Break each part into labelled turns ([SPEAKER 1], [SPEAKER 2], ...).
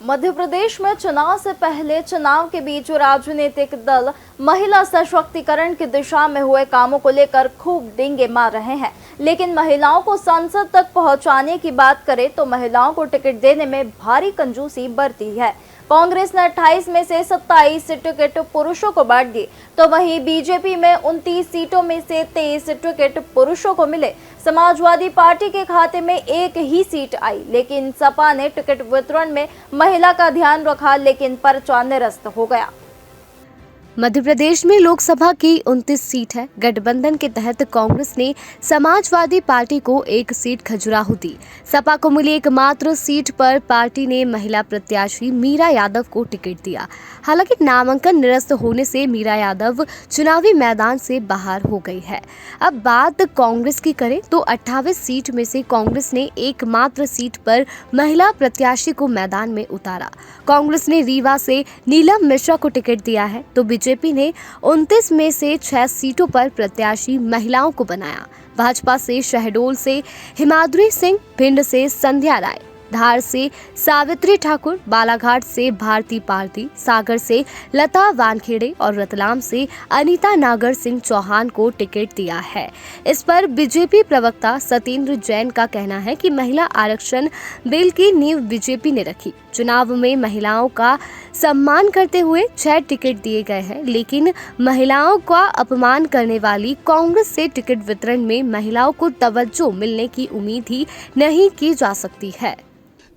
[SPEAKER 1] मध्य प्रदेश में चुनाव से पहले चुनाव के बीच राजनीतिक दल महिला सशक्तिकरण की दिशा में हुए कामों को लेकर खूब डींगे मार रहे हैं, लेकिन महिलाओं को संसद तक पहुंचाने की बात करें तो महिलाओं को टिकट देने में भारी कंजूसी बरती है। कांग्रेस ने 28 में से 27 टिकट पुरुषों को बांट दी, तो वहीं बीजेपी में 29 सीटों में से 23 टिकट पुरुषों को मिले। समाजवादी पार्टी के खाते में एक ही सीट आई, लेकिन सपा ने टिकट वितरण में महिला का ध्यान रखा, लेकिन पर्चा निरस्त हो गया।
[SPEAKER 2] मध्य प्रदेश में लोकसभा की 29 सीट है। गठबंधन के तहत कांग्रेस ने समाजवादी पार्टी को एक सीट खजुराहो दी। सपा को मिली एकमात्र सीट पर पार्टी ने महिला प्रत्याशी मीरा यादव को टिकट दिया। हालांकि नामांकन निरस्त होने से मीरा यादव चुनावी मैदान से बाहर हो गई है। अब बात कांग्रेस की करें तो 28 सीट में से कांग्रेस ने एकमात्र सीट पर महिला प्रत्याशी को मैदान में उतारा। कांग्रेस ने रीवा से नीलम मिश्रा को टिकट दिया है, तो बीजेपी ने 29 में से 6 सीटों पर प्रत्याशी महिलाओं को बनाया। भाजपा से शहडोल से हिमाद्री सिंह, भिंड से संध्या राय, धार से सावित्री ठाकुर, बालाघाट से भारती पारधी, सागर से लता वानखेड़े और रतलाम से अनीता नागर सिंह चौहान को टिकट दिया है। इस पर बीजेपी प्रवक्ता सत्येंद्र जैन का कहना है कि महिला आरक्षण बिल की नींव बीजेपी ने रखी। चुनाव में महिलाओं का सम्मान करते हुए 6 टिकट दिए गए हैं, लेकिन महिलाओं का अपमान करने वाली कांग्रेस से टिकट वितरण में महिलाओं को तवज्जो मिलने की उम्मीद ही नहीं की जा सकती है।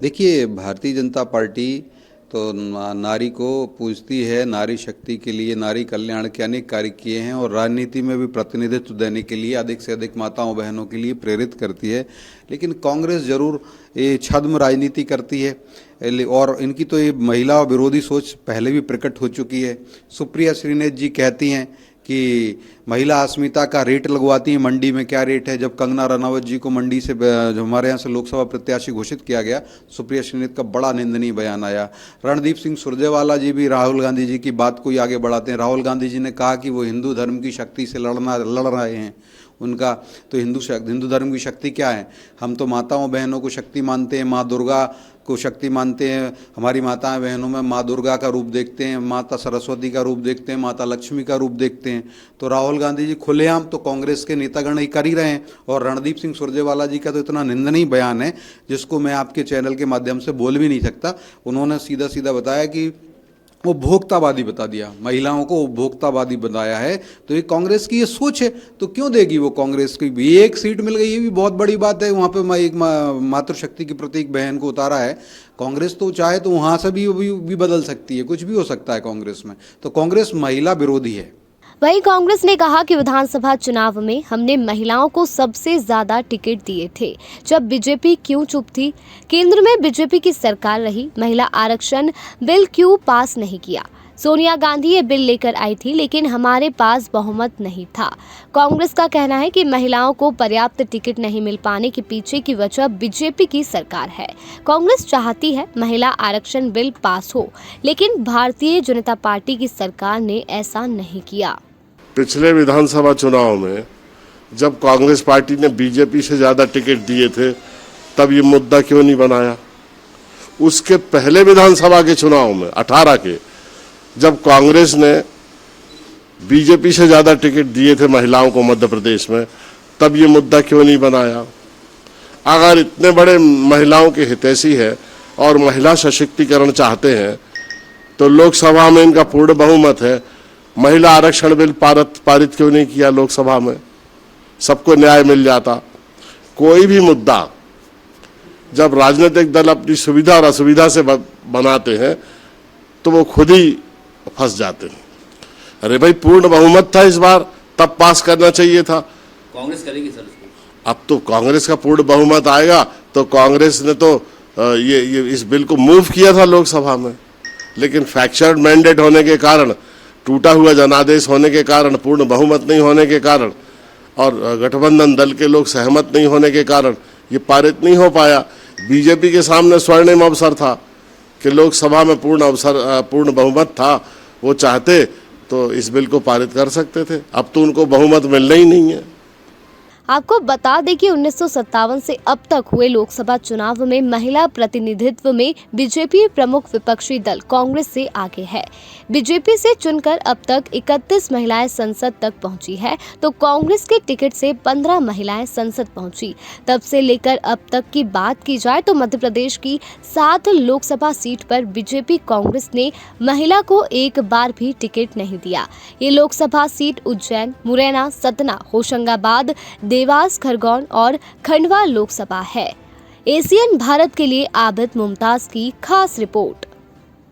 [SPEAKER 3] देखिए, भारतीय जनता पार्टी तो नारी को पूजती है, नारी शक्ति के लिए, नारी कल्याण के अनेक कार्य किए हैं और राजनीति में भी प्रतिनिधित्व देने के लिए अधिक से अधिक माताओं बहनों के लिए प्रेरित करती है। लेकिन कांग्रेस जरूर ये छद्म राजनीति करती है और इनकी तो ये महिला विरोधी सोच पहले भी प्रकट हो चुकी है। सुप्रिया श्रीनेत जी कहती हैं कि महिला अस्मिता का रेट लगवाती है, मंडी में क्या रेट है। जब कंगना रनावत जी को मंडी से जो हमारे यहाँ से लोकसभा प्रत्याशी घोषित किया गया, सुप्रिया श्रीनेत का बड़ा निंदनीय बयान आया। रणदीप सिंह सुरजेवाला जी भी राहुल गांधी जी की बात को ही आगे बढ़ाते हैं। राहुल गांधी जी ने कहा कि वो हिंदू धर्म की शक्ति से लड़ रहे हैं। उनका तो हिंदू धर्म की शक्ति क्या है? हम तो माताओं बहनों को शक्ति मानते हैं, माँ दुर्गा को शक्ति मानते हैं। हमारी माताएं बहनों में माँ दुर्गा का रूप देखते हैं, माता सरस्वती का रूप देखते हैं, माता लक्ष्मी का रूप देखते हैं। तो राहुल गांधी जी खुलेआम तो कांग्रेस के नेतागण ही कर ही रहे हैं और रणदीप सिंह सुरजेवाला जी का तो इतना निंदनीय बयान है जिसको मैं आपके चैनल के माध्यम से बोल भी नहीं सकता। उन्होंने सीधा सीधा बताया कि वो उपभोक्तावादी बता दिया, महिलाओं को उपभोक्तावादी बताया है। तो ये कांग्रेस की ये सोच है, तो क्यों देगी वो कांग्रेस की भी एक सीट मिल गई, ये भी बहुत बड़ी बात है। वहाँ पे एक मातृशक्ति की प्रतीक बहन को उतारा है। कांग्रेस तो चाहे तो वहाँ से भी बदल सकती है, कुछ भी हो सकता है कांग्रेस में। तो कांग्रेस महिला विरोधी है।
[SPEAKER 2] वहीं कांग्रेस ने कहा कि विधानसभा चुनाव में हमने महिलाओं को सबसे ज्यादा टिकट दिए थे, जब बीजेपी क्यों चुप थी? केंद्र में बीजेपी की सरकार रही, महिला आरक्षण बिल क्यों पास नहीं किया? सोनिया गांधी ये बिल लेकर आई थी, लेकिन हमारे पास बहुमत नहीं था। कांग्रेस का कहना है कि महिलाओं को पर्याप्त टिकट नहीं मिल पाने के पीछे की वजह बीजेपी की सरकार है। कांग्रेस चाहती है महिला आरक्षण बिल पास हो, लेकिन भारतीय जनता पार्टी की सरकार ने ऐसा नहीं किया।
[SPEAKER 4] पिछले विधानसभा चुनाव में जब कांग्रेस पार्टी ने बीजेपी से ज्यादा टिकट दिए थे, तब ये मुद्दा क्यों नहीं बनाया? उसके पहले विधानसभा के चुनाव में 18 के, जब कांग्रेस ने बीजेपी से ज्यादा टिकट दिए थे महिलाओं को मध्य प्रदेश में, तब ये मुद्दा क्यों नहीं बनाया? अगर इतने बड़े महिलाओं के हितैषी है और महिला सशक्तिकरण चाहते हैं, तो लोकसभा में इनका पूर्ण बहुमत है, महिला आरक्षण बिल पारित क्यों नहीं किया लोकसभा में? सबको न्याय मिल जाता। कोई भी मुद्दा जब राजनीतिक दल अपनी सुविधा और असुविधा से बनाते हैं तो वो खुद ही फंस जाते हैं। अरे भाई, पूर्ण बहुमत था इस बार, तब पास करना चाहिए था।
[SPEAKER 5] कांग्रेस करेगी सर इसको।
[SPEAKER 4] अब तो कांग्रेस का पूर्ण बहुमत आएगा, तो कांग्रेस ने तो ये इस बिल को मूव किया था लोकसभा में, लेकिन फ्रैक्चर्ड मैंडेट होने के कारण, टूटा हुआ जनादेश होने के कारण, पूर्ण बहुमत नहीं होने के कारण और गठबंधन दल के लोग सहमत नहीं होने के कारण ये पारित नहीं हो पाया। बीजेपी के सामने स्वर्णिम अवसर था कि लोकसभा में पूर्ण बहुमत था, वो चाहते तो इस बिल को पारित कर सकते थे। अब तो उनको बहुमत मिलना ही नहीं है।
[SPEAKER 2] आपको बता दें कि 1957 से अब तक हुए लोकसभा चुनाव में महिला प्रतिनिधित्व में बीजेपी प्रमुख विपक्षी दल कांग्रेस से आगे है। बीजेपी से चुनकर अब तक 31 महिलाएं संसद तक पहुंची है, तो कांग्रेस के टिकट से 15 महिलाएं संसद पहुंची। तब से लेकर अब तक की बात की जाए तो मध्य प्रदेश की 7 लोकसभा सीट पर बीजेपी कांग्रेस ने महिला को एक बार भी टिकट नहीं दिया। ये लोकसभा सीट उज्जैन, मुरैना, सतना, होशंगाबाद, देवास, खरगोन और खंडवा लोकसभा है। एशियन भारत के लिए आबिद मुमताज की खास रिपोर्ट।